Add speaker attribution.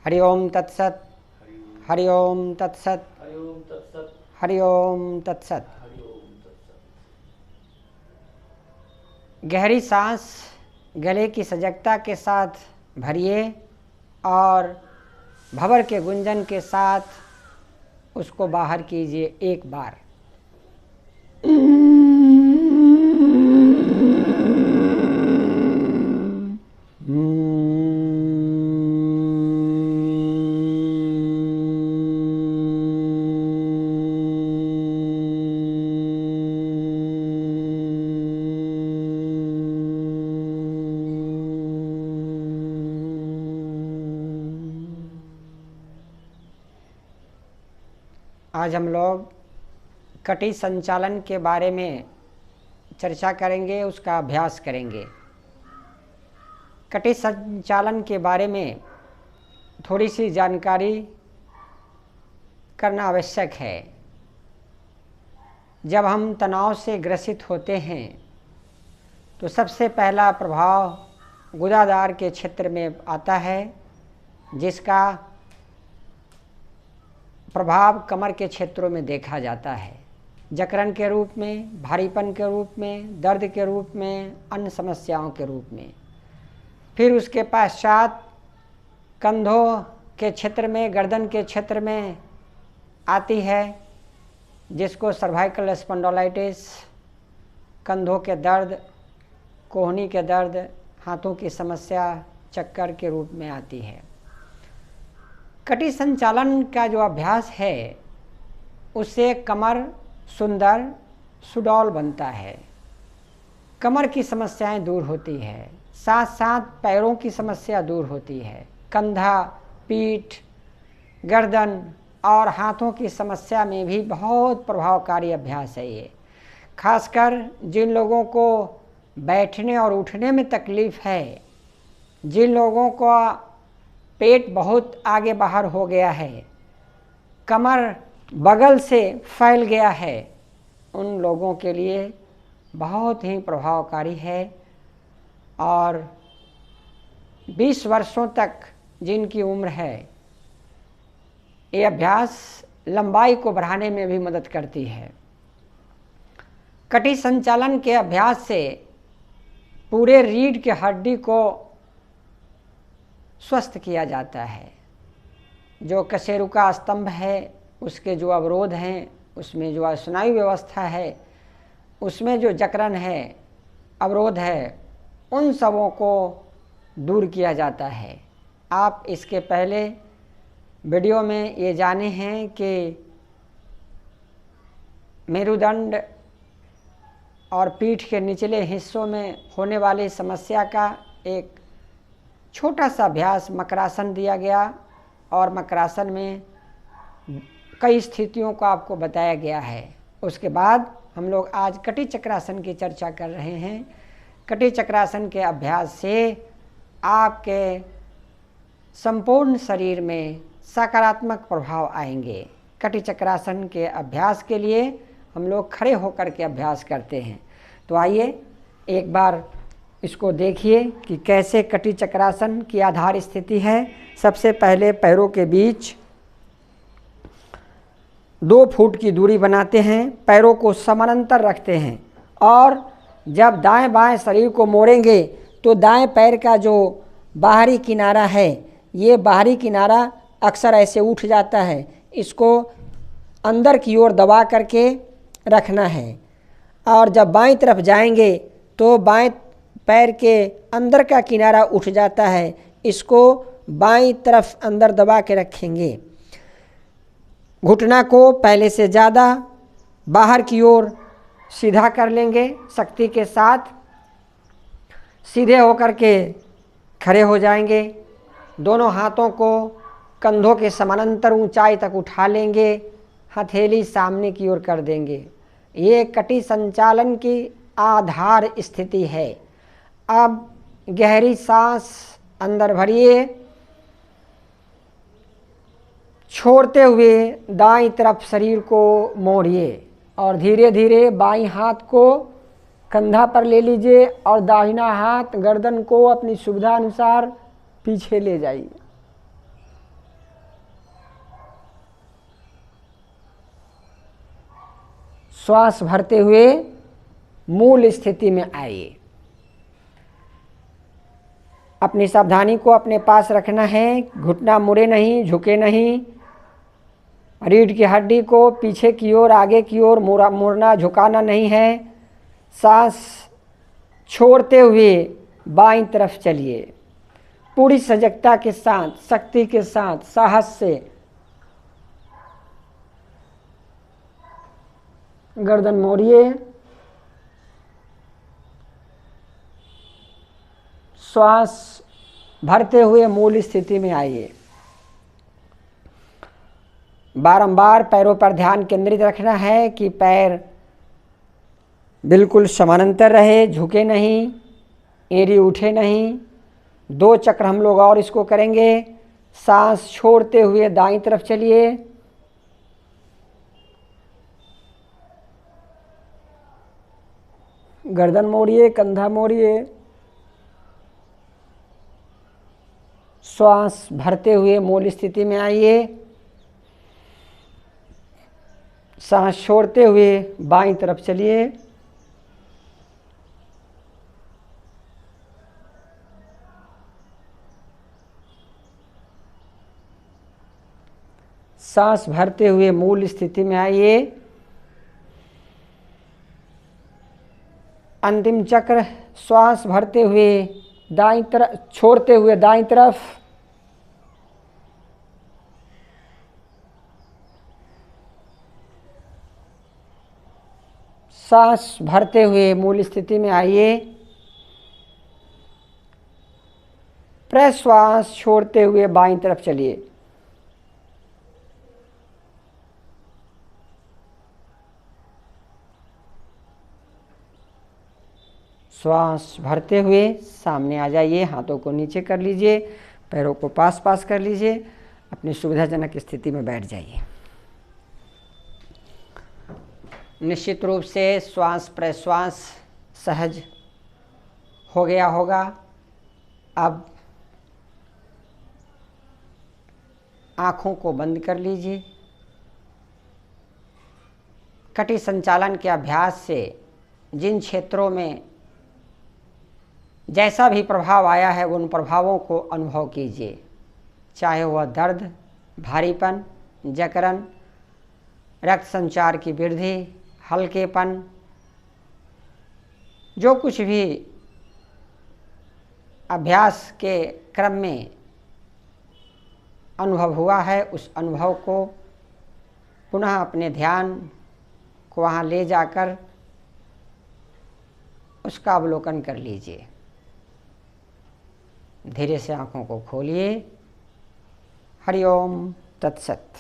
Speaker 1: हरि ओम तत्सत। हरि ओम तत्सत। हरि ओम तत्सत। गहरी सांस गले की सजगता के साथ भरिए और भंवर के गुंजन के साथ उसको बाहर कीजिए एक बार। आज हम लोग कटी संचालन के बारे में चर्चा करेंगे, उसका अभ्यास करेंगे। कटी संचालन के बारे में थोड़ी सी जानकारी करना आवश्यक है। जब हम तनाव से ग्रसित होते हैं तो सबसे पहला प्रभाव गुदादार के क्षेत्र में आता है, जिसका प्रभाव कमर के क्षेत्रों में देखा जाता है। जकड़न के रूप में, भारीपन के रूप में, दर्द के रूप में, अन्य समस्याओं के रूप में। फिर उसके पश्चात कंधों के क्षेत्र में, गर्दन के क्षेत्र में आती है, जिसको सर्वाइकल स्पॉन्डिलोलिटिस, कंधों के दर्द, कोहनी के दर्द, हाथों की समस्या चक्कर के रूप में आती है। कटी संचालन का जो अभ्यास है उससे कमर सुंदर सुडौल बनता है, कमर की समस्याएं दूर होती है, साथ साथ पैरों की समस्या दूर होती है। कंधा, पीठ, गर्दन और हाथों की समस्या में भी बहुत प्रभावकारी अभ्यास है ये। खासकर जिन लोगों को बैठने और उठने में तकलीफ़ है, जिन लोगों को पेट बहुत आगे बाहर हो गया है, कमर बगल से फैल गया है, उन लोगों के लिए बहुत ही प्रभावकारी है। और 20 वर्षों तक जिनकी उम्र है, ये अभ्यास लंबाई को बढ़ाने में भी मदद करती है। कटी संचालन के अभ्यास से पूरे रीढ़ की हड्डी को स्वस्थ किया जाता है। जो कशेरुका स्तंभ है, उसके जो अवरोध हैं, उसमें जो स्नायु व्यवस्था है, उसमें जो जकड़न है, अवरोध है, उन सबों को दूर किया जाता है। आप इसके पहले वीडियो में ये जाने हैं कि मेरुदंड और पीठ के निचले हिस्सों में होने वाली समस्या का एक छोटा सा अभ्यास मकरासन दिया गया, और मकरासन में कई स्थितियों को आपको बताया गया है। उसके बाद हम लोग आज कटी चक्रासन की चर्चा कर रहे हैं। कटी चक्रासन के अभ्यास से आपके संपूर्ण शरीर में सकारात्मक प्रभाव आएंगे। कटी चक्रासन के अभ्यास के लिए हम लोग खड़े होकर के अभ्यास करते हैं। तो आइए एक बार इसको देखिए कि कैसे कटी चक्रासन की आधार स्थिति है। सबसे पहले पैरों के बीच 2 फुट की दूरी बनाते हैं, पैरों को समानांतर रखते हैं, और जब दाएं बाएं शरीर को मोड़ेंगे तो दाएं पैर का जो बाहरी किनारा है, ये बाहरी किनारा अक्सर ऐसे उठ जाता है, इसको अंदर की ओर दबा करके रखना है। और जब बाईं तरफ जाएंगे तो बाएं पैर के अंदर का किनारा उठ जाता है, इसको बाईं तरफ अंदर दबा के रखेंगे। घुटना को पहले से ज़्यादा बाहर की ओर सीधा कर लेंगे। शक्ति के साथ सीधे होकर के खड़े हो जाएंगे। दोनों हाथों को कंधों के समानांतर ऊंचाई तक उठा लेंगे, हथेली सामने की ओर कर देंगे। ये कटी संचालन की आधार स्थिति है। अब गहरी सांस अंदर भरिए, छोड़ते हुए दाईं तरफ शरीर को मोड़िए और धीरे धीरे बाईं हाथ को कंधा पर ले लीजिए और दाहिना हाथ गर्दन को अपनी सुविधा अनुसार पीछे ले जाइए। श्वास भरते हुए मूल स्थिति में आइए। अपनी सावधानी को अपने पास रखना है, घुटना मुड़े नहीं, झुके नहीं, रीढ़ की हड्डी को पीछे की ओर आगे की ओर मुड़ना झुकाना नहीं है। सांस छोड़ते हुए बाईं तरफ चलिए, पूरी सजगता के साथ, शक्ति के साथ, साहस से। गर्दन मोड़िए, श्वास भरते हुए मूल स्थिति में आइए। बारंबार पैरों पर ध्यान केंद्रित रखना है कि पैर बिल्कुल समानांतर रहे, झुके नहीं, एड़ी उठे नहीं। 2 चक्र हम लोग और इसको करेंगे। सांस छोड़ते हुए दाईं तरफ चलिए, गर्दन मोड़िए, कंधा मोड़िए, श्वास भरते हुए मूल स्थिति में आइए। सांस छोड़ते हुए बाईं तरफ चलिए। सांस भरते हुए मूल स्थिति में आइए। अंतिम चक्र, श्वास भरते हुए दाईं तरफ, छोड़ते हुए दाईं तरफ। सांस भरते हुए मूल स्थिति में आइए। प्रश्वास छोड़ते हुए बाईं तरफ चलिए। श्वास भरते हुए सामने आ जाइए, हाथों को नीचे कर लीजिए, पैरों को पास पास कर लीजिए, अपनी सुविधाजनक स्थिति में बैठ जाइए। निश्चित रूप से श्वास प्रश्वास सहज हो गया होगा। अब आँखों को बंद कर लीजिए। कटी संचालन के अभ्यास से जिन क्षेत्रों में जैसा भी प्रभाव आया है उन प्रभावों को अनुभव कीजिए, चाहे वह दर्द, भारीपन, जकड़न, रक्त संचार की वृद्धि, हल्केपन, जो कुछ भी अभ्यास के क्रम में अनुभव हुआ है उस अनुभव को पुनः अपने ध्यान को वहाँ ले जाकर उसका अवलोकन कर लीजिए। धीरे से आँखों को खोलिए। हरि ओम तत्सत।